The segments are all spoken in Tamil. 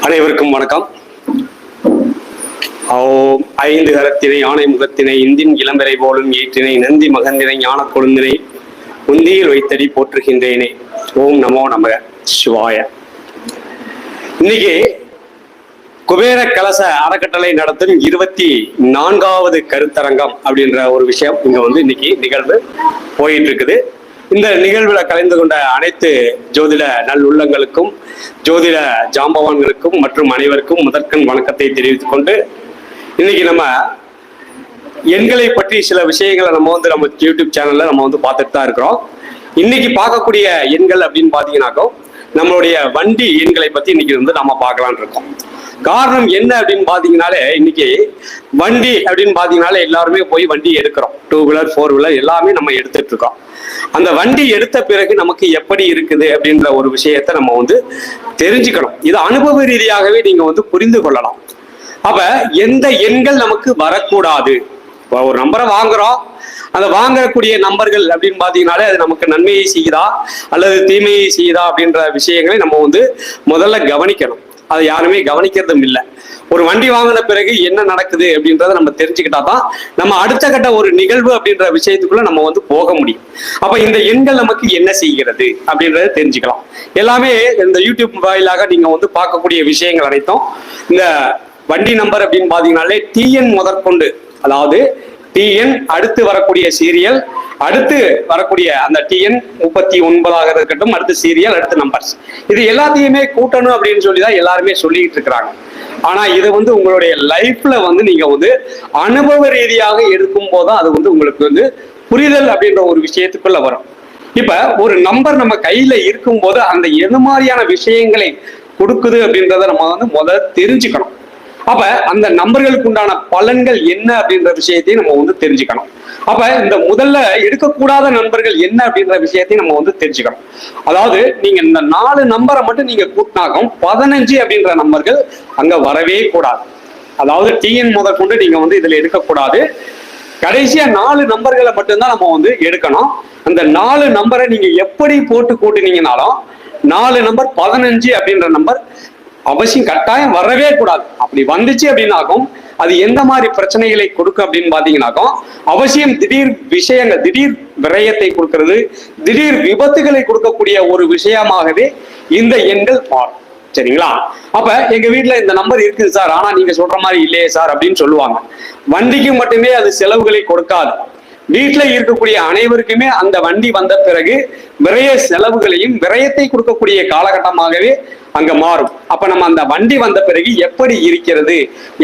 அனைவருக்கும் வணக்கம். ஐந்து கரத்தினை ஆணை முகத்தினை இந்தின் இளம்பரை போலும் ஏற்றினை நந்தி மகந்தினை ஞான கொழுந்தினை உந்தியில் வைத்தடி போற்றுகின்றேனே. ஓம் நமோ நமக சிவாய. இன்னைக்கு குபேர கலச அறக்கட்டளை நடத்தும் 24வது கருத்தரங்கம் அப்படின்ற ஒரு விஷயம் இங்க இன்னைக்கு நிகழ்வு போயிட்டு இருக்குது. இந்த நிகழ்வுல கலந்து கொண்ட அனைத்து ஜோதிட நல்லுள்ளங்களுக்கும் ஜோதிட ஜாம்பவான்களுக்கும் மற்றும் அனைவருக்கும் முதற்கண் வணக்கத்தை தெரிவித்துக் கொண்டு, இன்னைக்கு நம்ம எண்களை பற்றி சில விஷயங்களை நம்ம யூடியூப் சேனல்ல நம்ம பார்த்துட்டு தான் இருக்கிறோம். இன்னைக்கு பார்க்கக்கூடிய எண்கள் அப்படின்னு பாத்தீங்கன்னாக்கோ நம்மளுடைய வண்டி எண்களை பத்தி இன்னைக்கு நம்ம பார்க்கலான் இருக்கோம். காரணம் என்ன அப்படின்னு பாத்தீங்கன்னாலே, இன்னைக்கு வண்டி அப்படின்னு பாத்தீங்கன்னாலே எல்லாருமே போய் வண்டி எடுக்கிறோம். 2 வீலர் 4 வீலர் எல்லாமே நம்ம எடுத்துட்டு இருக்கோம். அந்த வண்டி எடுத்த பிறகு நமக்கு எப்படி இருக்குது அப்படின்ற ஒரு விஷயத்த நம்ம தெரிஞ்சுக்கணும். இது அனுபவ ரீதியாகவே நீங்க புரிந்து கொள்ளலாம். அப்ப எந்த எண்கள் நமக்கு வரக்கூடாது, ஒரு நம்பரை வாங்குறோம், அந்த வாங்கக்கூடிய நம்பர்கள் அப்படின்னு பாத்தீங்கன்னாலே அது நமக்கு நன்மையை செய்யுதா அல்லது தீமையை செய்யுதா அப்படின்ற விஷயங்களை நம்ம முதல்ல கவனிக்கணும். அதை யாருமே கவனிக்கிறதும் இல்லை. ஒரு வண்டி வாங்கின பிறகு என்ன நடக்குது அப்படின்றத நம்ம தெரிஞ்சுக்கிட்டா தான் நம்ம அடுத்த கட்ட ஒரு நிகழ்வு அப்படின்ற விஷயத்துக்குள்ள நம்ம போக முடியும். அப்ப இந்த எண்கள் நமக்கு என்ன செய்கிறது அப்படின்றத தெரிஞ்சுக்கலாம். எல்லாமே இந்த யூடியூப் வாயிலாக நீங்க பார்க்கக்கூடிய விஷயங்கள் அனைத்தும் இந்த வண்டி நம்பர் அப்படின்னு பாத்தீங்கன்னாலே டிஎன் முதற்கொண்டு, அதாவது டிஎன் அடுத்து வரக்கூடிய சீரியல், அடுத்து வரக்கூடிய அந்த டிஎன் 39 இருக்கட்டும், அடுத்து சீரியல், அடுத்து நம்பர்ஸ், இது எல்லாத்தையுமே கூட்டணும் அப்படின்னு சொல்லிதான் எல்லாருமே சொல்லிட்டு இருக்கிறாங்க. ஆனா இது உங்களுடைய லைஃப்ல நீங்க அனுபவ ரீதியாக எடுக்கும் போதுதான் அது உங்களுக்கு புரிதல் அப்படின்ற ஒரு விஷயத்துக்குள்ள வரும். இப்ப ஒரு நம்பர் நம்ம கையில இருக்கும் போது அந்த எது மாதிரியான விஷயங்களை கொடுக்குது அப்படின்றத நம்ம முதல்ல தெரிஞ்சுக்கணும். அப்ப அந்த நம்பர்களுக்கு உண்டான பலன்கள் என்ன அப்படின்ற விஷயத்தையும் நம்ம தெரிஞ்சுக்கணும். அப்ப இந்த முதல்ல எடுக்கக்கூடாத நம்பர்கள் என்ன அப்படின்ற விஷயத்தையும் நம்ம தெரிஞ்சுக்கணும். அதாவது நீங்க இந்த 4 நம்பரை மட்டும் நீங்க கூட்டினாகும் 15 அப்படின்ற நம்பர்கள் அங்க வரவே கூடாது. அதாவது டிஎன் முதற்கொண்டு நீங்க இதுல எடுக்கக்கூடாது. கடைசியா 4 நம்பர்களை மட்டும்தான் நம்ம எடுக்கணும். அந்த 4 நம்பரை நீங்க எப்படி போட்டு கூட்டினீங்கனாலும் 4 நம்பர் 15 அப்படின்ற நம்பர் அவசியம் கட்டாயம் வரவே கூடாது. அப்படி வந்துச்சு அப்படின்னாக்கும் அது எந்த மாதிரி பிரச்சனைகளை கொடுக்கும் அப்படின்னு பாத்தீங்கன்னாக்கும், அவசியம் திடீர் விஷயங்கள், திடீர் விரயத்தை கொடுக்கிறது, திடீர் விபத்துகளை கொடுக்கக்கூடிய ஒரு விஷயமாகவே இந்த எண்கள் மாறும். சரிங்களா? அப்ப எங்க வீட்டுல இந்த நம்பர் இருக்குது சார், ஆனா நீங்க சொல்ற மாதிரி இல்லையே சார் அப்படின்னு சொல்லுவாங்க. வண்டிக்கு மட்டுமே அது செலவுகளை கொடுக்காது. வீட்டுல இருக்கக்கூடிய அனைவருக்குமே அந்த வண்டி வந்த பிறகு விரய செலவுகளையும் விரயத்தை கொடுக்கக்கூடிய காலகட்டமாகவே அங்க மாறும். அப்ப நம்ம அந்த வண்டி வந்த பிறகு எப்படி இருக்கிறது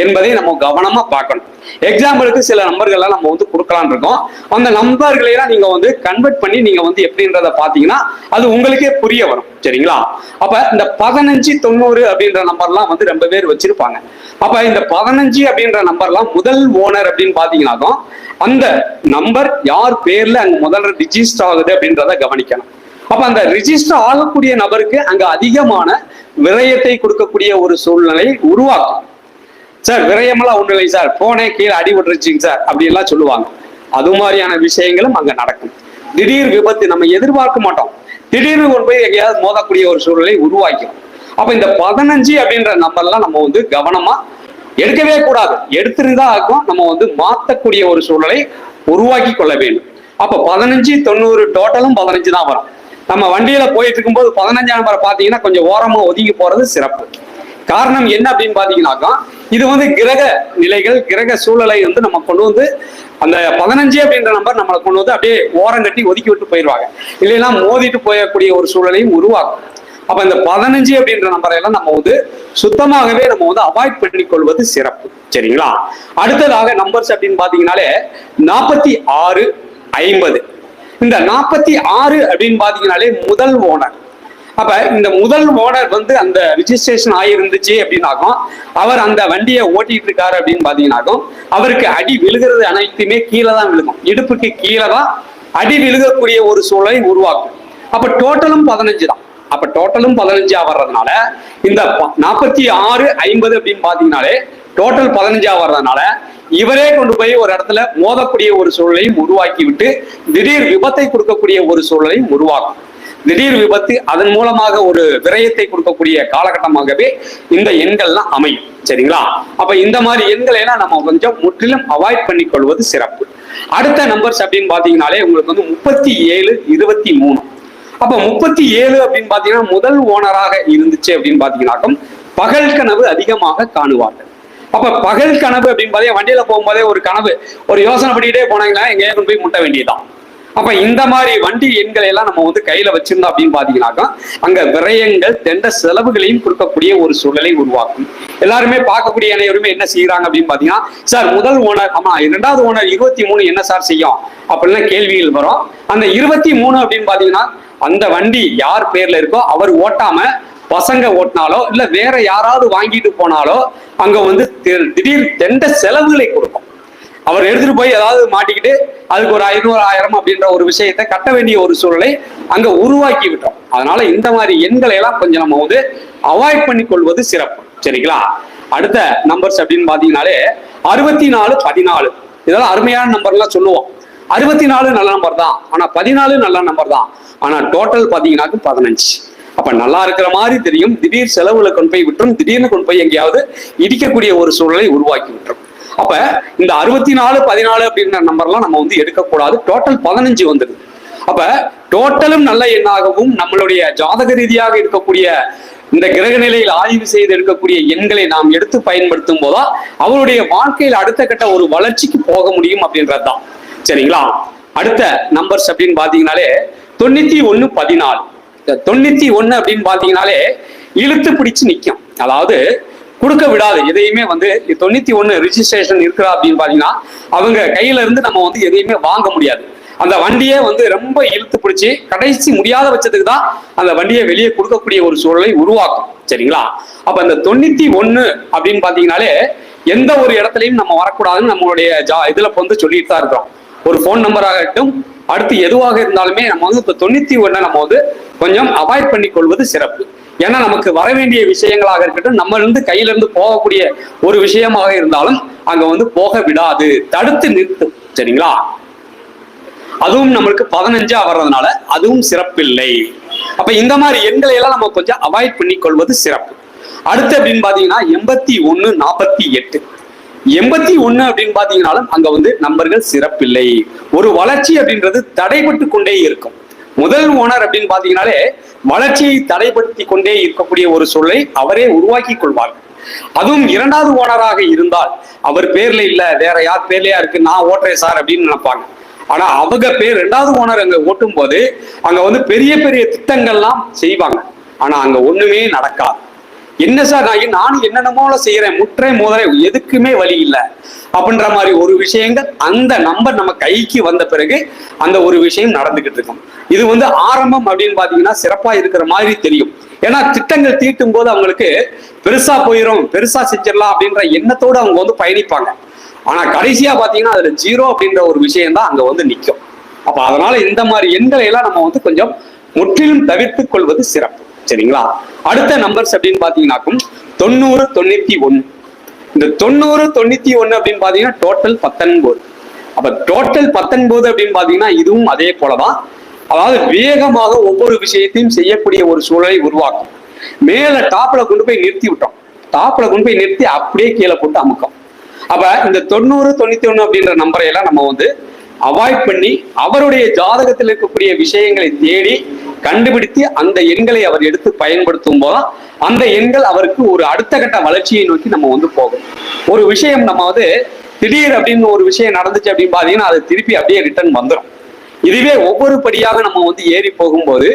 என்பதை நம்ம கவனமா பார்க்கணும். எக்ஸாம்பிளுக்கு சில நம்பர்கள்லாம் நம்ம கொடுக்கலான் இருக்கோம். அந்த நம்பர்களை எல்லாம் நீங்க கன்வெர்ட் பண்ணி நீங்க எப்படின்றத பாத்தீங்கன்னா அது உங்களுக்கே புரிய வரும். சரிங்களா? அப்ப இந்த 15 90 அப்படின்ற நம்பர்லாம் ரொம்ப பேர் வச்சிருப்பாங்க. அப்ப இந்த 15 அப்படின்ற நம்பர்லாம் முதல் ஓனர் அப்படின்னு பாத்தீங்கன்னாக்கும் அந்த நம்பர் யார் பேர்ல அங்க முதல்ல ரிஜிஸ்டர் ஆகுது அப்படின்றத கவனிக்கணும். அப்ப அந்த ரிஜிஸ்டர் ஆகக்கூடிய நபருக்கு அங்க அதிகமான விரயத்தை கொடுக்கக்கூடிய ஒரு சூழ்நிலை உருவாக்கும். சார் விரயமெல்லாம் ஒண்ணு இல்லை சார், போனே கீழே அடி விட்டுருச்சுங்க சார் அப்படி எல்லாம் சொல்லுவாங்க. அது மாதிரியான விஷயங்களும் அங்க நடக்கும். திடீர் விபத்து நம்ம எதிர்பார்க்க மாட்டோம், திடீர்னு கொண்டு போய் எங்கேயாவது மோதக்கூடிய ஒரு சூழ்நிலை உருவாக்கும். அப்ப இந்த 15 அப்படின்ற நம்பர்லாம் நம்ம கவனமா எடுக்கவே கூடாது. எடுத்துருந்தா ஆகும் நம்ம மாத்தக்கூடிய ஒரு சூழலை உருவாக்கி கொள்ள வேண்டும். அப்ப 15 90 டோட்டலும் 15 தான் வரும். நம்ம வண்டியில போயிட்டு இருக்கும்போது 15ஆம் நம்பரை பாத்தீங்கன்னா கொஞ்சம் ஓரமா ஒதுங்கி போறது சிறப்பு. காரணம் என்ன அப்படின்னு பாத்தீங்கன்னாக்கா, இது கிரக நிலைகள், கிரக சூழலை நம்ம கொண்டு அந்த 15 அப்படின்ற நம்பர் நம்மளை கொண்டு அப்படியே ஓரம் கட்டி ஒதுக்கி விட்டு போயிடுவாங்க. இல்லைன்னா மோதிட்டு போயக்கூடிய ஒரு சூழலையும் உருவாக்கும். அப்ப இந்த 15 அப்படின்ற நம்பரை எல்லாம் நம்ம சுத்தமாகவே நம்ம அவாய்ட் பண்ணிக்கொள்வது சிறப்பு. சரிங்களா? அடுத்ததாக நம்பர்ஸ் அப்படின்னு பாத்தீங்கன்னாலே 46 50. இந்த 46 அப்படின்னு பாத்தீங்கன்னாலே முதல் ஓனர். அப்ப இந்த முதல் ஓனர் அந்த ரிஜிஸ்ட்ரேஷன் ஆகிருந்துச்சு அப்படின்னாக்கும், அவர் அந்த வண்டியை ஓட்டிட்டு இருக்காரு அப்படின்னு பாத்தீங்கன்னாக்கும் அவருக்கு அடி விழுகிறது அனைத்துமே கீழே தான் விழுகும். இடுப்புக்கு கீழே தான் அடி விழுகக்கூடிய ஒரு சூழலை உருவாக்கும். அப்ப டோட்டலும் 15 தான். அப்ப டோட்டலும் 15 வர்றதுனால இந்த 46 50 அப்படின்னு பாத்தீங்கன்னாலே டோட்டல் 15 வர்றதுனால இவரே கொண்டு போய் ஒரு இடத்துல மோதக்கூடிய ஒரு சூழலையும் உருவாக்கி விட்டு திடீர் விபத்தை கொடுக்கக்கூடிய ஒரு சூழலையும் உருவாக்கும். திடீர் விபத்து, அதன் மூலமாக ஒரு விரயத்தை கொடுக்கக்கூடிய காலகட்டமாகவே இந்த எண்கள்லாம் அமையும். சரிங்களா? அப்ப இந்த மாதிரி எண்களை எல்லாம் நம்ம கொஞ்சம் முற்றிலும் அவாய்ட் பண்ணி கொள்வது சிறப்பு. அடுத்த நம்பர்ஸ் அப்படின்னு பாத்தீங்கன்னாலே உங்களுக்கு வந்து 37, 23. அப்ப 37 அப்படின்னு பாத்தீங்கன்னா முதல் ஓனராக இருந்துச்சு அப்படின்னு பாத்தீங்கன்னாக்கும் பகல் கனவு அதிகமாக காணுவார்கள். அப்ப பகல் கனவு அப்படின்னு பாத்தீங்கன்னா வண்டியில போகும்போதே ஒரு கனவு, ஒரு யோசனை பண்ணிக்கிட்டே போனாங்கன்னா எங்கேயா கொண்டு போய் முட்ட வேண்டியதுதான். அப்ப இந்த மாதிரி வண்டி எண்களை எல்லாம் நம்ம வந்து கையில வச்சிருந்தோம் அப்படின்னு பாத்தீங்கன்னாக்கா அங்க விரயங்கள் தெண்ட செலவுகளையும் கொடுக்கக்கூடிய ஒரு சூழலை உருவாக்கும். எல்லாருமே பார்க்கக்கூடிய அனைவருமே என்ன செய்யறாங்க அப்படின்னு பாத்தீங்கன்னா, சார் முதல் ஓனர், ஆமா 2வது ஓனர் 23 என்ன சார் செய்யும் அப்படின்னா கேள்விகள் வரும். அந்த 23 அப்படின்னு பாத்தீங்கன்னா அந்த வண்டி யார் பேர்ல இருக்கோ அவர் ஓட்டாம பசங்க ஓட்டினாலோ இல்ல வேற யாராவது வாங்கிட்டு போனாலோ அங்க வந்து திடீர் தெண்ட செலவுகளை கொடுக்கும். அவர் எடுத்துட்டு போய் ஏதாவது மாட்டிக்கிட்டு அதுக்கு ஒரு 500, 1000 அப்படின்ற ஒரு விஷயத்தை கட்ட வேண்டிய ஒரு சூழலை அங்க உருவாக்கி விட்டோம். அதனால இந்த மாதிரி எண்களை எல்லாம் கொஞ்சம் நம்ம வந்து அவாய்ட் பண்ணி கொள்வது சிறப்பு. சரிங்களா? அடுத்த நம்பர்ஸ் அப்படின்னு பாத்தீங்கன்னாலே 64, 14 இதெல்லாம் அருமையான நம்பர்லாம் சொல்லுவோம். 64 நல்ல நம்பர் தான், ஆனா 14 நல்ல நம்பர் தான், ஆனா டோட்டல் பாத்தீங்கன்னாக்கு 15. அப்ப நல்லா இருக்கிற மாதிரி தெரியும், திடீர் செலவுல கொண்டு போய் விட்டுரும், திடீர்னு கொண்டு போய் எங்கேயாவது இடிக்கக்கூடிய ஒரு சூழலை உருவாக்கி விட்டுரும். அப்ப இந்த 64, 14 அப்படின்ற நம்பர்லாம் நம்ம வந்து எடுக்கக்கூடாது. டோட்டல் 15 வந்துடுது. அப்ப டோட்டலும் நல்ல எண்ணாகவும் நம்மளுடைய ஜாதக ரீதியாக இருக்கக்கூடிய இந்த கிரக நிலையில் ஆய்வு செய்து எடுக்கக்கூடிய எண்களை நாம் எடுத்து பயன்படுத்தும் போதா அவருடைய வாழ்க்கையில் அடுத்த கட்ட ஒரு வளர்ச்சிக்கு போக முடியும் அப்படின்றதுதான். சரிங்களா? அடுத்த நம்பர்ஸ் அப்படின்னு பாத்தீங்கன்னாலே 91, 14. 91 அப்படின்னு பாத்தீங்கன்னாலே இழுத்து பிடிச்சு நிற்கும். அதாவது கொடுக்க விடாது எதையுமே வந்து 91 ரிஜிஸ்ட்ரேஷன் இருக்கிறா அப்படின்னு பாத்தீங்கன்னா அவங்க கையில இருந்து நம்ம வந்து எதையுமே வாங்க முடியாது. அந்த வண்டியை வந்து ரொம்ப இழுத்து பிடிச்சி கடைசி முடியாத பட்சத்துக்கு தான் அந்த வண்டியை வெளியே கொடுக்கக்கூடிய ஒரு சூழலை உருவாக்கும். சரிங்களா? அப்ப அந்த 91 அப்படின்னு பாத்தீங்கன்னாலே எந்த ஒரு இடத்துலையும் நம்ம வரக்கூடாதுன்னு நம்மளுடைய இதுல வந்து சொல்லிட்டு தான் இருக்கிறோம். ஒரு போன் நம்பராக இருக்கட்டும், அடுத்து எதுவாக இருந்தாலுமே நம்ம வந்து இப்போ 91 நம்ம வந்து கொஞ்சம் அவாய்ட் பண்ணி கொள்வது சிறப்பு. ஏன்னா நமக்கு வர வேண்டிய விஷயங்களாக இருக்கட்டும், நம்ம இருந்து கையில இருந்து போகக்கூடிய ஒரு விஷயமாக இருந்தாலும் அங்க வந்து போக விடாது, தடுத்து நிறுத்தும். சரிங்களா? அதுவும் நம்மளுக்கு 15 வர்றதுனால அதுவும் சிறப்பில்லை. அப்ப இந்த மாதிரி எண்களை எல்லாம் நம்ம கொஞ்சம் அவாய்ட் பண்ணி கொள்வது சிறப்பு. அடுத்து அப்படின்னு பாத்தீங்கன்னா 81, 48. 81 அப்படின்னு பாத்தீங்கன்னாலும் அங்க வந்து நம்பர்கள் சிறப்பில்லை. ஒரு வளர்ச்சி அப்படின்றது தடைபட்டு கொண்டே இருக்கும். முதல் ஓனர் அப்படின்னு பாத்தீங்கன்னாலே வளர்ச்சியை தடைப்படுத்தி கொண்டே இருக்கக்கூடிய ஒரு சொல்லை அவரே உருவாக்கி கொள்வார். அதுவும் 2வது ஓனராக இருந்தால் அவர் பேர்ல இல்ல வேற யார் பேர்லயா இருக்கு, நான் ஓட்டுறேன் சார் அப்படின்னு நினைப்பாங்க. ஆனா அவங்க பேர் 2வது ஓனர் அங்க ஓட்டும் போது அங்க வந்து பெரிய பெரிய திட்டங்கள்லாம் செய்வாங்க. ஆனா அங்க ஒண்ணுமே நடக்காது. என்ன சார் நானும் என்னென்னமோ செய்யறேன், முற்றை மோதலை, எதுக்குமே வழி இல்லை அப்படின்ற மாதிரி ஒரு விஷயங்கள் அந்த நம்பர் நம்ம கைக்கு வந்த பிறகு அந்த ஒரு விஷயம் நடந்துகிட்டு இருக்கும். இது வந்து ஆரம்பம் அப்படின்னு பாத்தீங்கன்னா சிறப்பா இருக்கிற மாதிரி தெரியும். ஏன்னா திட்டங்கள் தீட்டும் போது அவங்களுக்கு பெருசா போயிடும், பெருசா செஞ்சிடலாம் அப்படின்ற எண்ணத்தோடு அவங்க வந்து பயணிப்பாங்க. ஆனா கடைசியா பாத்தீங்கன்னா அதுல 0 அப்படின்ற ஒரு விஷயம் தான் அங்க வந்து நிற்கும். அப்ப அதனால இந்த மாதிரி எண்களை எல்லாம் நம்ம வந்து கொஞ்சம் முற்றிலும் தவிர்த்து கொள்வது சிறப்பு. சரிங்களா? அடுத்த நம்பர்ஸ் அப்படின்னு பாத்தீங்கன்னாக்கும் 90, 91. இந்த 90, 91 அப்படின்னு பாத்தீங்கன்னா டோட்டல் 19. அப்ப டோட்டல் 19 அப்படின்னு பாத்தீங்கன்னா இதுவும் அதே போலதான். அதாவது வேகமாக ஒவ்வொரு விஷயத்தையும் செய்யக்கூடிய ஒரு சூழலை உருவாக்கும். மேல டாப்ல கொண்டு போய் நிறுத்தி விட்டோம், டாப்ல கொண்டு போய் நிறுத்தி அப்படியே கீழே போட்டு அமுக்கும். அப்ப இந்த 90, 91 அப்படின்ற நம்பரை எல்லாம் நம்ம வந்து அவாய்ட் பண்ணி அவருடைய ஜாதகத்தில் இருக்கக்கூடிய விஷயங்களை தேடி கண்டுபிடித்து அந்த எண்களை அவர் எடுத்து பயன்படுத்தும் போது அந்த எண்கள் அவருக்கு ஒரு அடுத்த கட்ட வளர்ச்சியை நோக்கி நம்ம வந்து போகும். ஒரு விஷயம் நம்ம வந்து திடீர் அப்படின்னு ஒரு விஷயம் நடந்துச்சு அப்படின்னு பாத்தீங்கன்னா அது திருப்பி அப்படியே ரிட்டர்ன் வந்துடும். இதுவே ஒவ்வொரு படியாக நம்ம வந்து ஏறி போகும்போது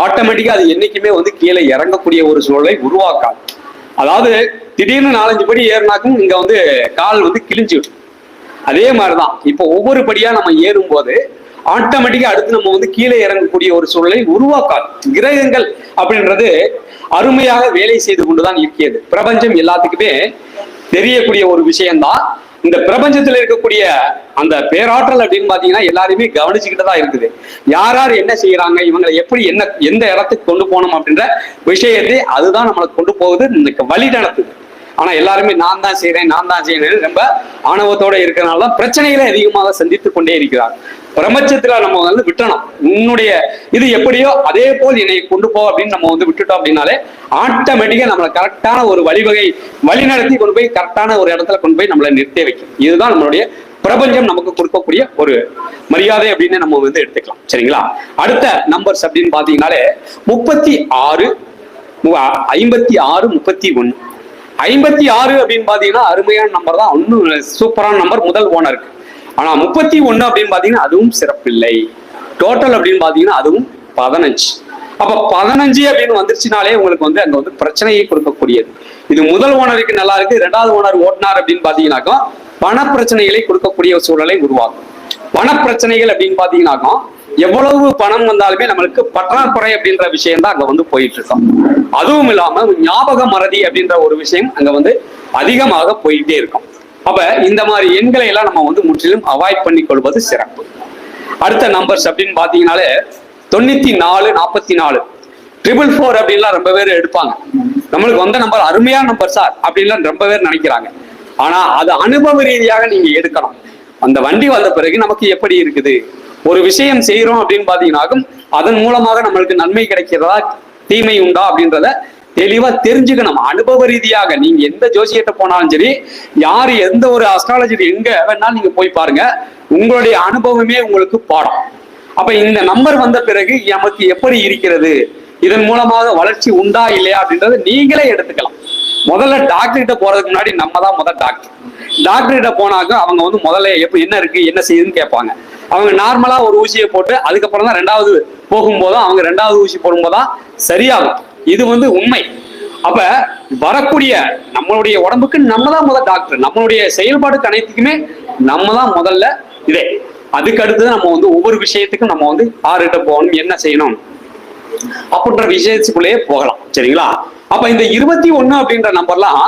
ஆட்டோமேட்டிக்கா அது என்னைக்குமே வந்து கீழே இறங்கக்கூடிய ஒரு சூழலை உருவாக்காது. அதாவது திடீர்னு 4-5 படி ஏறினாக்கும் இங்க வந்து கால் வந்து கிழிஞ்சிடும். அதே மாதிரிதான் இப்போ ஒவ்வொரு படியா நம்ம ஏறும் போது ஆட்டோமேட்டிக்கா அடுத்து நம்ம வந்து கீழே இறங்கக்கூடிய ஒரு சூழலை உருவாக்காது. கிரகங்கள் அப்படின்றது அருமையாக வேலை செய்து கொண்டுதான் இருக்கிறது. பிரபஞ்சம் எல்லாத்துக்குமே தெரியக்கூடிய ஒரு விஷயம்தான். இந்த பிரபஞ்சத்துல இருக்கக்கூடிய அந்த பேராற்றல் அப்படின்னு பாத்தீங்கன்னா எல்லாருமே கவனிச்சுக்கிட்டுதான் இருக்குது. யார் யார் என்ன செய்யறாங்க, இவங்களை எப்படி எந்த இடத்துக்கு கொண்டு போகணும் அப்படின்ற விஷயத்தை அதுதான் நம்மளை கொண்டு போகுது, இந்த வழி நடத்துது. ஆனா எல்லாருமே நான் தான் செய்யறேன் ரொம்ப ஆணவத்தோட இருக்கிறனால தான் பிரச்சனைகளை அதிகமாக சந்தித்து கொண்டே இருக்கிறார். பிரபஞ்சத்துல நம்ம வந்து விட்டணும், உன்னுடைய இது எப்படியோ அதே போல் என்னை கொண்டு போ அப்படின்னு நம்ம வந்து விட்டுட்டோம் அப்படின்னாலே ஆட்டோமேட்டிக்கா நம்மளை கரெக்டான ஒரு வழி நடத்தி கொண்டு போய் கரெக்டான ஒரு இடத்துல கொண்டு போய் நம்மளை நிறுத்தி வைக்கும். இதுதான் நம்மளுடைய பிரபஞ்சம் நமக்கு கொடுக்கக்கூடிய ஒரு மரியாதை அப்படின்னு நம்ம வந்து எடுத்துக்கலாம். சரிங்களா? அடுத்த நம்பர்ஸ் அப்படின்னு பாத்தீங்கன்னாலே 36, 56, 31. 56 அப்படின்னு பாத்தீங்கன்னா அருமையான நம்பர் தான், ஒன்னும் சூப்பரான நம்பர் முதல் ஓனருக்கு. ஆனா 31 அப்படின்னு பாத்தீங்கன்னா அதுவும் சிறப்பில்லை. டோட்டல் அப்படின்னு பாத்தீங்கன்னா அதுவும் 15. அப்ப 15 அப்படின்னு வந்துருச்சுனாலே உங்களுக்கு வந்து அங்க வந்து பிரச்சனையை கொடுக்கக்கூடியது. இது முதல் ஓனருக்கு நல்லா இருக்கு, இரண்டாவது ஓனர் ஓட்டினார் அப்படின்னு பாத்தீங்கன்னாக்கா பண பிரச்சனைகளை கொடுக்கக்கூடிய சூழலை உருவாக்கும். பண பிரச்சனைகள் அப்படின்னு பாத்தீங்கன்னாக்கா எவ்வளவு பணம் வந்தாலுமே நம்மளுக்கு பற்றாக்குறை அப்படின்ற விஷயம் தான் அங்க வந்து போயிட்டு இருக்கோம். அதுவும் இல்லாம ஞாபக மறதி அப்படின்ற ஒரு விஷயம் அங்க வந்து அதிகமாக போயிட்டே இருக்கும். அப்ப இந்த மாதிரி எண்களை எல்லாம் நம்ம வந்து முற்றிலும் அவாய்ட் பண்ணி கொள்வது சிறப்பு. அடுத்த நம்பர்ஸ் அப்படின்னு பாத்தீங்கன்னாலே 94, 44, 444 அப்படின்லாம் ரொம்ப பேர் எடுப்பாங்க. நம்மளுக்கு வந்த நம்பர் அருமையான நம்பர் சார் அப்படின்லாம் ரொம்ப பேர் நினைக்கிறாங்க. ஆனா அது அனுபவ ரீதியாக நீங்க எடுக்கணும். அந்த வண்டி வந்த பிறகு நமக்கு எப்படி இருக்குது, ஒரு விஷயம் செய்யறோம் அப்படின்னு பாத்தீங்கன்னாக்கும் அதன் மூலமாக நம்மளுக்கு நன்மை கிடைக்கிறதா தீமை உண்டா அப்படின்றத தெளிவா தெரிஞ்சுக்கணும். அனுபவ ரீதியாக நீங்க எந்த ஜோசியத்தை போனாலும் சரி, யாரு எந்த ஒரு அஸ்ட்ராலஜி எங்க வேணாலும் நீங்க போய் பாருங்க, உங்களுடைய அனுபவமே உங்களுக்கு பாடம். அப்ப இந்த நம்பர் வந்த பிறகு நமக்கு எப்படி இருக்கிறது, இதன் மூலமாக வளர்ச்சி உண்டா இல்லையா அப்படின்றத நீங்களே எடுத்துக்கலாம். முதல்ல டாக்டர் கிட்ட போறதுக்கு முன்னாடி நம்ம தான் முதல் டாக்டர் கிட்ட போனாக்க அவங்க வந்து முதல்ல எப்படி என்ன இருக்கு என்ன செய்யுதுன்னு கேட்பாங்க. அவங்க நார்மலா ஒரு ஊசியை போட்டு அதுக்கப்புறம் தான் ரெண்டாவது போகும்போதும் அவங்க ரெண்டாவது ஊசி போடும்போதுதான் சரியாகும். இது வந்து உண்மை. அப்ப வரக்கூடிய நம்மளுடைய உடம்புக்கு நம்ம தான் முதல் டாக்டர், நம்மளுடைய செயல்பாடுக்கு அனைத்துக்குமே நம்ம தான் முதல்ல இதே. அதுக்கு அடுத்தது நம்ம வந்து ஒவ்வொரு விஷயத்துக்கும் நம்ம வந்து ஆறுகிட்ட போகணும், என்ன செய்யணும் அப்படின்ற விஷயத்துக்குள்ளேயே போகலாம். சரிங்களா? அப்ப இந்த 21 அப்படின்ற நம்பர்லாம்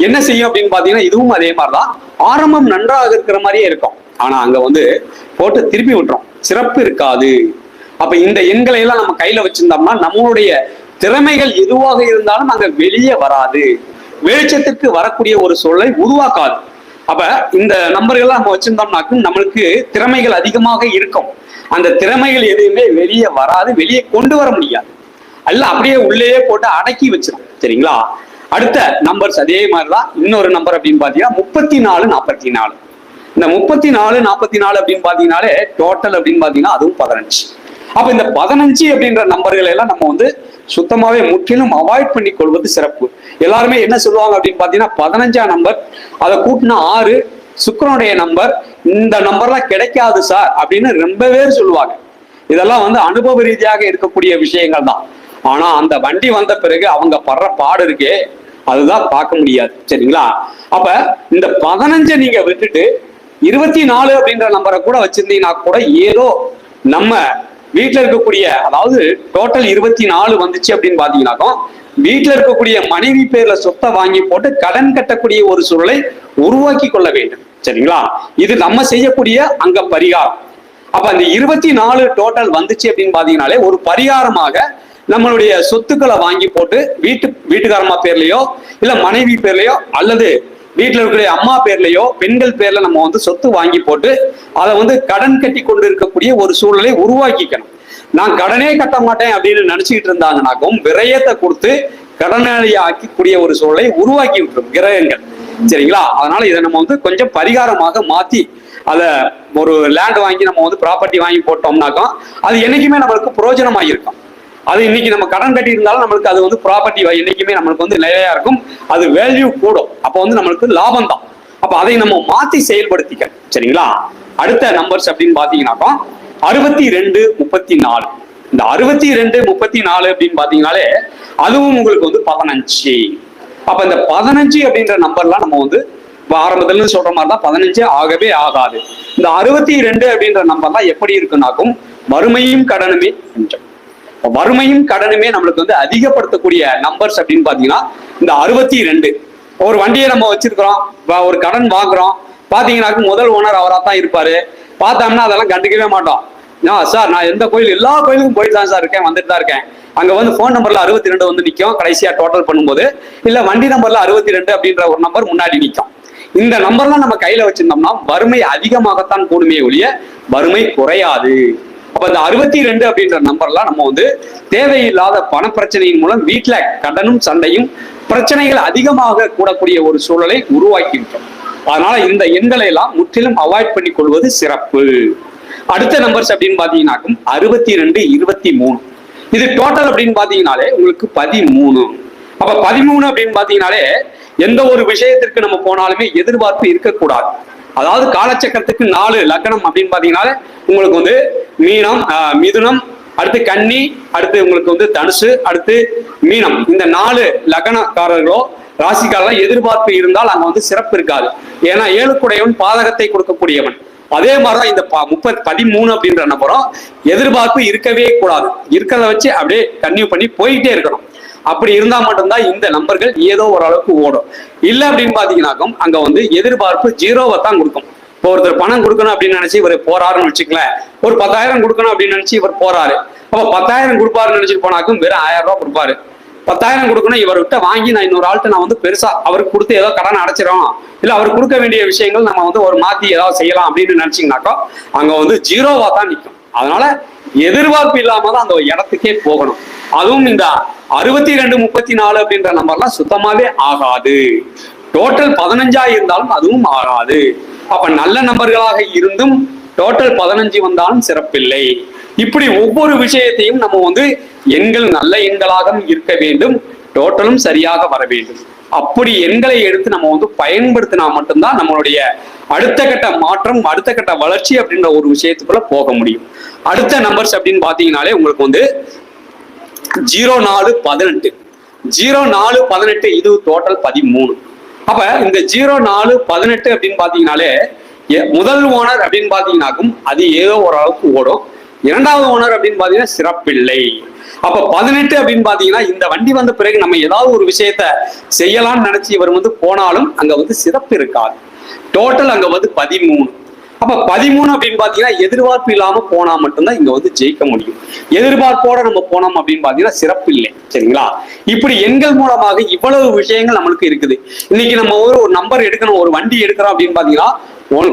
என்ன செய்யும் அப்படின்னு பாத்தீங்கன்னா இதுவும் அதே மாதிரிதான், ஆரம்பம் நன்றாக இருக்கிற மாதிரியே இருக்கும். ஆனா அங்க வந்து போட்டு திருப்பி விட்டுரும், சிறப்பு இருக்காது. அப்ப இந்த எண்களை எல்லாம் நம்ம கையில வச்சிருந்தோம்னா நம்மளுடைய திறமைகள் எதுவாக இருந்தாலும் அங்க வெளியே வராது, வெளிச்சத்துக்கு வரக்கூடிய ஒரு சூழலை உருவாக்காது. அப்ப இந்த நம்பர்கள்லாம் நம்ம வச்சிருந்தோம்னாக்கும் நம்மளுக்கு திறமைகள் அதிகமாக இருக்கும். அந்த திறமைகள் எதுவுமே வெளியே வராது, வெளியே கொண்டு வர முடியாது, அல்ல அப்படியே உள்ளேயே போட்டு அடக்கி வச்சிடும். சரிங்களா? அடுத்த நம்பர்ஸ் அதே மாதிரிதான் இன்னொரு நம்பர் அப்படின்னு பாத்தீங்கன்னா 34, 44. இந்த 34, 44 அப்படின்னு பாத்தீங்கன்னாலே டோட்டல் அப்படின்னு பாத்தீங்கன்னா அதுவும் 15. அப்ப இந்த 15 அப்படின்ற நம்பர்கள் எல்லாம் நம்ம வந்து சுத்தமாவே முற்றிலும் அவாய்ட் பண்ணி கொள்வது சிறப்பு. எல்லாருமே என்ன சொல்லுவாங்க அப்படின்னு பாத்தீங்கன்னா 15ஆம் நம்பர், அதை கூட்டினா 6, சுக்கிரனுடைய நம்பர், இந்த நம்பர்லாம் கிடைக்காது சார் அப்படின்னு ரொம்ப பேர் சொல்லுவாங்க. இதெல்லாம் வந்து அனுபவ ரீதியாக இருக்கக்கூடிய விஷயங்கள் தான். ஆனா அந்த வண்டி வந்த பிறகு அவங்க படுற பாடு இருக்கே அதுதான் பார்க்க முடியாது. சரிங்களா? அப்ப இந்த 15 நீங்க விட்டுட்டு 24 அப்படின்ற நம்பரை கூட வச்சிருந்தீங்கன்னா கூட ஏதோ நம்ம வீட்டுல இருக்கக்கூடிய, அதாவது டோட்டல் 24 வந்துச்சு அப்படின்னு பாத்தீங்கன்னாக்கா வீட்டுல இருக்கக்கூடிய மனைவி பேர்ல சொத்தை வாங்கி போட்டு கடன் கட்டக்கூடிய ஒரு சூழலை உருவாக்கி கொள்ள வேண்டும். சரிங்களா? இது நம்ம செய்யக்கூடிய அங்க பரிகாரம். அப்ப அந்த 24 டோட்டல் வந்துச்சு அப்படின்னு பாத்தீங்கன்னாலே ஒரு பரிகாரமாக நம்மளுடைய சொத்துக்களை வாங்கி போட்டு வீட்டுக்காரம்மா பேர்லயோ இல்ல மனைவி பேர்லயோ அல்லது வீட்டுல இருக்கிற அம்மா பேர்லயோ பெண்கள் பேர்ல நம்ம வந்து சொத்து வாங்கி போட்டு அதை வந்து கடன் கட்டி கொண்டு இருக்கக்கூடிய ஒரு சூழலை உருவாக்கிக்கணும். நான் கடனே கட்ட மாட்டேன் அப்படின்னு நினைச்சுக்கிட்டு இருந்தாங்கன்னாக்கும் விரயத்தை கொடுத்து கடனாளி ஆக்கக்கூடிய ஒரு சூழலை உருவாக்கி விட்டுரும் கிரகங்கள். சரிங்களா? அதனால இதை நம்ம வந்து கொஞ்சம் பரிகாரமாக மாத்தி அதை ஒரு லேண்ட் வாங்கி நம்ம வந்து ப்ராப்பர்ட்டி வாங்கி போட்டோம்னாக்கா அது என்னைக்குமே நம்மளுக்கு பிரயோஜனமாக இருக்கும். அது இன்னைக்கு நம்ம கடன் கட்டி இருந்தாலும் நம்மளுக்கு அது வந்து ப்ராப்பர்ட்டி என்னைக்குமே நம்மளுக்கு வந்து நிலையா இருக்கும், அது வேல்யூ கூடும். அப்போ வந்து நம்மளுக்கு லாபம் தான். அப்ப அதை நம்ம மாத்தி செயல்படுத்திக்க. சரிங்களா? அடுத்த நம்பர்ஸ் அப்படின்னு பாத்தீங்கன்னாக்கா 62, 34. இந்த 62, 34 அப்படின்னு பாத்தீங்கன்னாலே அதுவும் உங்களுக்கு வந்து 15. அப்ப இந்த 15 அப்படின்ற நம்பர்லாம் நம்ம வந்து ஆரம்பத்துல சொல்ற மாதிரி தான் 15 ஆகவே ஆகாது. இந்த 62 அப்படின்ற நம்பர்லாம் எப்படி இருக்குன்னாக்கும் வறுமையும் கடனுமே கொஞ்சம், வறுமையும் கடனுமே நம்மளுக்கு வந்து அதிகப்படுத்தக்கூடிய நம்பர்ஸ் அப்படின்னு பாத்தீங்கன்னா இந்த 62. ஒரு வண்டியை நம்ம வச்சிருக்கிறோம், ஒரு கடன் வாங்குறோம், பாத்தீங்கன்னாக்கு முதல் ஓனர் அவரா தான் இருப்பாரு. பார்த்தோம்னா அதெல்லாம் கண்டுக்கவே மாட்டோம். சார் நான் எந்த கோயில் எல்லா கோயிலுக்கும் போயிட்டு தான் சார் இருக்கேன், வந்துட்டு தான் இருக்கேன், அங்க வந்து போன் நம்பர்ல 62 வந்து நிற்கும் கடைசியா டோட்டல் பண்ணும்போது, இல்ல வண்டி நம்பர்ல 62 அப்படின்ற ஒரு நம்பர் முன்னாடி நிற்கும். இந்த நம்பர்லாம் நம்ம கையில வச்சிருந்தோம்னா வறுமை அதிகமாகத்தான் கூடுமே ஒழிய வறுமை குறையாது. அப்ப இந்த 62 அப்படின்ற நம்பர்லாம் நம்ம வந்து தேவையில்லாத பண பிரச்சனையின் மூலம் வீட்டுல கடனும் சண்டையும் பிரச்சனைகள் அதிகமாக கூடக்கூடிய ஒரு சூழலை உருவாக்கி விட்டோம். அதனால இந்த எண்களை எல்லாம் முற்றிலும் அவாய்ட் பண்ணி கொள்வது சிறப்பு. அடுத்த நம்பர்ஸ் அப்படின்னு பாத்தீங்கன்னாக்கும் 62, 23. இது டோட்டல் அப்படின்னு பாத்தீங்கன்னாலே உங்களுக்கு 13. அப்ப 13 அப்படின்னு பாத்தீங்கன்னாலே எந்த ஒரு விஷயத்திற்கு நம்ம போனாலுமே எதிர்பார்ப்பு இருக்கக்கூடாது. அதாவது காலச்சக்கரத்துக்கு 4 லக்னம் அப்படின்னு பாத்தீங்கன்னா உங்களுக்கு வந்து மீனம், மிதுனம், அடுத்து கன்னி, அடுத்து உங்களுக்கு வந்து தனுசு, அடுத்து மீனம். இந்த 4 லக்னக்காரர்களோ ராசிக்காரெல்லாம் எதிர்பார்ப்பு இருந்தால் அங்க வந்து சிறப்பு இருக்காது. ஏன்னா 7 கூடையவன் பாதகத்தை கொடுக்கக்கூடியவன். அதே மாதிரிதான் இந்த 13 அப்படின்ற நம்பரும் எதிர்பார்ப்பு இருக்கவே கூடாது. இருக்கிறத வச்சு அப்படியே கன்டினியூ பண்ணி போயிட்டே இருக்கணும். அப்படி இருந்தா மட்டும்தான் இந்த நம்பர்கள் ஏதோ ஓரளவுக்கு ஓடும். இல்லை அப்படின்னு பாத்தீங்கன்னாக்கும் அங்க வந்து எதிர்பார்ப்பு 0 தான் கொடுக்கும். இப்போ ஒருத்தர் பணம் கொடுக்கணும் அப்படின்னு நினைச்சு இவர் போறாருன்னு வச்சுக்கலேன். ஒரு 10,000 கொடுக்கணும் அப்படின்னு நினைச்சு இவர் போறாரு. அப்ப 10,000 கொடுப்பாருன்னு நினைச்சிட்டு போனாக்கும் வெறும் 1000 ரூபாய் கொடுப்பாரு. 10,000 கொடுக்கணும் இவர்கிட்ட வாங்கி நான் இன்னொரு ஆள்கிட்ட நான் வந்து பெருசா அவருக்கு கொடுத்து ஏதோ கடன் அடைச்சிடும், இல்ல அவர் கொடுக்க வேண்டிய விஷயங்கள் நம்ம வந்து ஒரு மாத்தி ஏதாவது செய்யலாம் அப்படின்னு நினைச்சீங்கன்னாக்கா அங்க வந்து 0 தான் நிற்கும். அதனால எதிர்பார்ப்பு இல்லாம தான் அந்த இடத்துக்கே போகணும். அதுவும் இந்த 62, 34 அப்படின்ற நம்பர்லாம் சுத்தமாவே ஆகாது. டோட்டல் 15 இருந்தாலும் அதுவும் ஆகாது. அப்ப நல்ல நம்பர்களாக இருந்தும் டோட்டல் 15 வந்தாலும் சிறப்பில்லை. இப்படி ஒவ்வொரு விஷயத்தையும் நம்ம வந்து எண்கள் நல்ல எண்களாக இருக்க வேண்டும், டோட்டலும் சரியாக வர வேண்டும். அப்படி எண்களை எடுத்து நம்ம வந்து பயன்படுத்தினா மட்டும்தான் நம்மளுடைய அடுத்த கட்ட மாற்றம், அடுத்த கட்ட வளர்ச்சி அப்படின்ற ஒரு விஷயத்துக்குள்ள போக முடியும். அடுத்த நம்பர்ஸ் அப்படின்னு பாத்தீங்கன்னாலே உங்களுக்கு வந்து 0418. 0418 இது டோட்டல் 13. அப்ப இந்த 0418 அப்படின்னு பாத்தீங்கன்னாலே முதல் ஓனர் அப்படின்னு பாத்தீங்கன்னாக்கும் அது ஏதோ ஓரளவுக்கு ஓடும். இரண்டாவது ஓனர் அப்படின்னு பாத்தீங்கன்னா சிறப்பில்லை. அப்ப 18 அப்படின்னு பாத்தீங்கன்னா இந்த வண்டி வந்த பிறகு நம்ம ஏதாவது ஒரு விஷயத்த செய்யலாம்னு நினைச்சு இவர் வந்து போனாலும் அங்க வந்து சிறப்பு இருக்காது. டோட்டல் அங்க வந்து 13. அப்ப 13 அப்படின்னு பாத்தீங்கன்னா எதிர்பார்ப்பு இல்லாம போனா மட்டும்தான் இங்க வந்து ஜெயிக்க முடியும். எதிர்பார்ப்போட நம்ம போனோம் அப்படின்னு பாத்தீங்கன்னா சிறப்பு இல்லை. சரிங்களா? இப்படி எண்கள் மூலமாக இவ்வளவு விஷயங்கள் நம்மளுக்கு இருக்குது. இன்னைக்கு நம்ம ஒரு நம்பர் எடுக்கணும், ஒரு வண்டி எடுக்கிறோம் அப்படின்னு பாத்தீங்கன்னா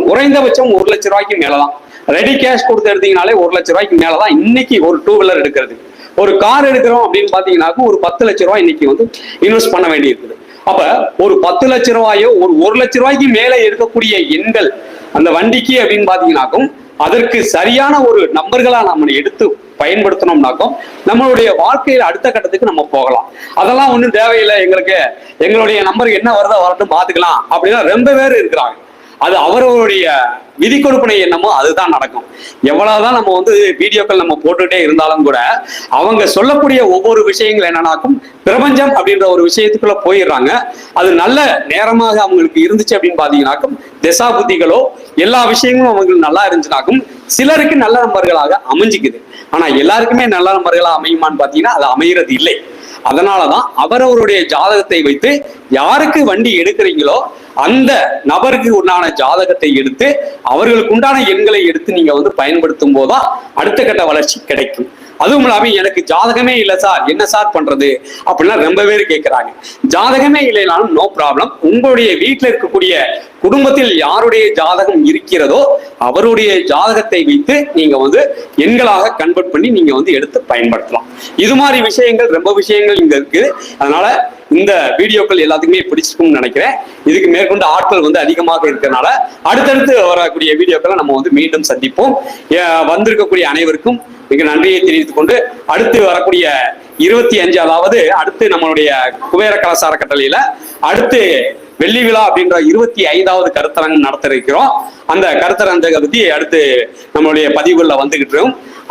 குறைந்தபட்சம் 1 லட்சம் ரூபாய்க்கு மேலதான். ரெடி கேஷ் கொடுத்து எடுத்தீங்கனாலே 1 லட்சம் ரூபாய்க்கு மேலதான் இன்னைக்கு ஒரு 2 வீலர் எடுக்கிறது. ஒரு கார் எடுக்கிறோம் அப்படின்னு பாத்தீங்கன்னாக்கும் ஒரு 10 லட்சம் ரூபாய் இன்னைக்கு வந்து இன்வெஸ்ட் பண்ண வேண்டி இருக்குது. அப்ப ஒரு 10 லட்சம் ரூபாயோ ஒரு 1 லட்சம் ரூபாய்க்கு மேல இருக்கக்கூடிய எண்கள் அந்த வண்டிக்கு அப்படின்னு பாத்தீங்கன்னாக்கும் அதற்கு சரியான ஒரு நம்பர்களா நம்ம எடுத்து பயன்படுத்தணும்னாக்கும் நம்மளுடைய வாழ்க்கையில அடுத்த கட்டத்துக்கு நம்ம போகலாம். அதெல்லாம் ஒண்ணும் தேவையில்லை, எங்களுக்கு எங்களுடைய நம்பர் என்ன வருதோ வரட்டும் பாத்துக்கலாம் அப்படின்னா ரொம்ப பேர் இருக்கிறாங்க. அது அவர்களுடைய விதி கொடுப்பனை என்னமோ அதுதான் நடக்கும். எவ்வளவுதான் நம்ம வந்து வீடியோக்கள் நம்ம போட்டுட்டே இருந்தாலும் கூட அவங்க சொல்லக்கூடிய ஒவ்வொரு விஷயங்கள் என்னன்னாக்கும் பிரபஞ்சம் அப்படின்ற ஒரு விஷயத்துக்குள்ள போயிடுறாங்க. அது நல்ல நேரமாக அவங்களுக்கு இருந்துச்சு அப்படின்னு பாத்தீங்கன்னாக்கும் திசா புத்திகளோ எல்லா விஷயங்களும் அவங்களுக்கு நல்லா இருந்துச்சுனாக்கும் சிலருக்கு நல்ல நம்பர்களாக அமைஞ்சுக்குது. ஆனா எல்லாருக்குமே நல்ல நம்பர்களா அமையுமான்னு பாத்தீங்கன்னா அது அமைகிறது இல்லை. அதனாலதான் அவரவருடைய ஜாதகத்தை வைத்து யாருக்கு வண்டி எடுக்கிறீங்களோ அந்த நபருக்கு உண்டான ஜாதகத்தை எடுத்து அவர்களுக்கு உண்டான எண்களை எடுத்து நீங்க வந்து பயன்படுத்தும் போதுதான் அடுத்த கட்ட வளர்ச்சி கிடைக்கும். அதுவும் இல்லாம எனக்கு ஜாதகமே இல்லை சார், என்ன சார் பண்றது அப்படின்னா ரொம்ப பேர் கேட்கிறாங்க. ஜாதகமே இல்லைனாலும் நோ ப்ராப்ளம். உங்களுடைய வீட்டில் இருக்கக்கூடிய குடும்பத்தில் யாருடைய ஜாதகம் இருக்கிறதோ அவருடைய ஜாதகத்தை வைத்து நீங்க வந்து எண்களாக கன்வெர்ட் பண்ணி நீங்க வந்து எடுத்து பயன்படுத்தலாம். இது மாதிரி விஷயங்கள் ரொம்ப விஷயங்கள் இங்க இருக்கு. அதனால இந்த வீடியோக்கள் எல்லாத்துக்குமே பிடிச்சிருக்கும்னு நினைக்கிறேன். இதுக்கு மேற்கொண்டு ஆட்கள் வந்து அதிகமாக இருக்கிறதுனால அடுத்தடுத்து வரக்கூடிய வீடியோக்களை நம்ம வந்து மீண்டும் சந்திப்போம். வந்திருக்கக்கூடிய அனைவருக்கும் மிக நன்றியை தெரிவித்துக் கொண்டு அடுத்து வரக்கூடிய 25, அதாவது அடுத்து நம்மளுடைய குபேர கலாசார கட்டளையில அடுத்து வெள்ளி விழா அப்படின்ற 25வது கருத்தரங்கம் நடத்த இருக்கிறோம். அந்த கருத்தரங்கத்தை பத்தி அடுத்து நம்மளுடைய பதிவுகள்ல வந்துகிட்டு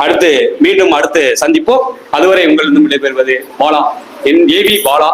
அடுத்து மீண்டும் அடுத்து சந்திப்போம். அதுவரை உங்களிடம் விடைபெறுவது பாலா, என் ஏவி பாலா.